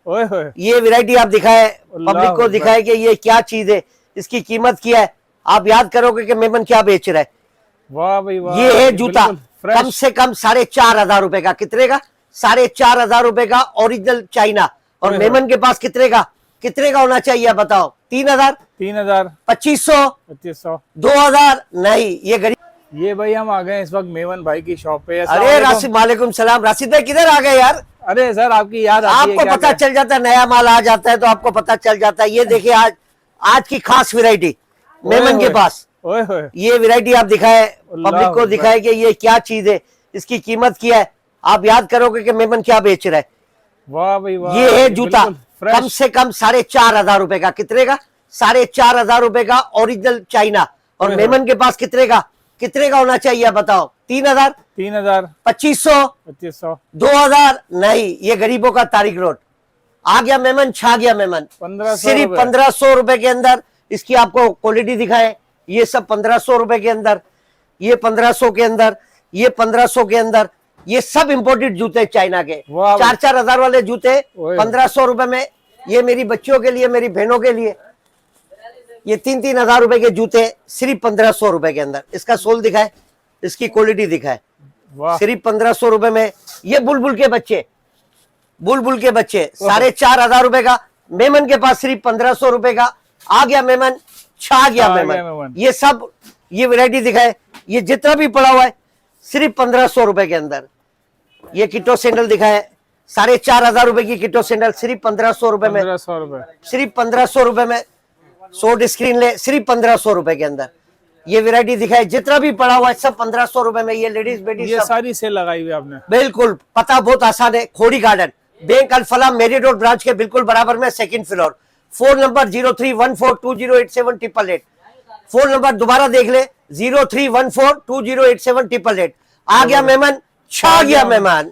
ओए होए, ये वैरायटी आप दिखाए, पब्लिक को दिखाए कि ये क्या चीज है, इसकी कीमत क्या है। आप याद करोगे कि मेमन क्या बेच रहा है। वाह भाई वाह, ये है जूता, बिल्कुल कम से कम 4,500 रुपए का। कितने का? 4,500 रुपए का, ओरिजिनल चाइना। और मेमन के पास कितने का होना चाहिए बताओ? 3,000, 3,000, 2,500, 2,500। 2,000 नहीं। ये गरीब। ये भाई हम आ गए इस वक्त मेमन भाई की शॉप पे। अरे राशिद, वालेकुम सलाम। राशिद भाई किधर आ गए यार? अरे सर आपकी याद आती है आपको पता चल जाता है, नया माल आ जाता है तो आपको पता चल जाता है। ये देखिए आज की खास वैरायटी मेमन के पास। ओए होए, ये वैरायटी आप दिखाए, पब्लिक को दिखाए कि ये क्या चीज है, इसकी कीमत क्या है। आप याद करोगे कि मेमन क्या बेच रहा है। वाह भाई वाह, ये है जूता, बिल्कुल कम से कम 4,500 रुपए का। कितने का? 4,500 रुपए का, ओरिजिनल चाइना। और मेमन के पास कितने का होना चाहिए बताओ? 3,000, 3,000, 2,500, 2,500, 2,000 नहीं। ये गरीबों का तारीख नोट। आ गया मेमन, छा गया मेमन। 1500 सिर्फ 1,500 रुपए के अंदर इसकी आपको क्वालिटी दिखाए। ये सब 1,500 रुपए के अंदर, ये 1,500 के अंदर, ये 1,500 के अंदर। ये सब इंपोर्टेड जूते चाइना के। 4,000 वाले जूते 1,500 रुपए में। ये मेरी बच्चियों के लिए, मेरी बहनों के लिए। ये 3,000 रुपए के जूते सिर्फ 1,500 रुपए के अंदर। इसका सोल दिखाए, इसकी क्वालिटी दिखाए। सिर्फ 1,500 रुपए में। ये बुलबुल के बच्चे 4,500 रुपए का। मेमन के पास सिर्फ 1,500 रुपए का। आ गया मेमन, छा गया मेमन। ये सब, ये वैरायटी दिखाए। ये जितना भी पड़ा हुआ है सिर्फ 1,500 रुपए के अंदर। ये किटो सैंडल दिखाए, 4,500 रुपए की किटो सैंडल सिर्फ 1,500 रुपए में। 1,500 रुपए, सिर्फ 1,500 रुपए में। शॉर्ट स्क्रीन ले, सिर्फ 1,500 रुपए के अंदर। ये वैरायटी दिखाए, जितना भी पड़ा हुआ है सब 1,500 रुपए में। ये लेडीज बेटी ये सारी सेल लगाई हुई आपने। बिल्कुल, पता बहुत आसान है। खोड़ी गार्डन, बैंक अल्फला मेरी रोड ब्रांच के बिल्कुल बराबर में, second floor. Phone number 0314208788। Phone number दोबारा देख ले, 0314208788। आ गया मेमन, छा गया मेहमान।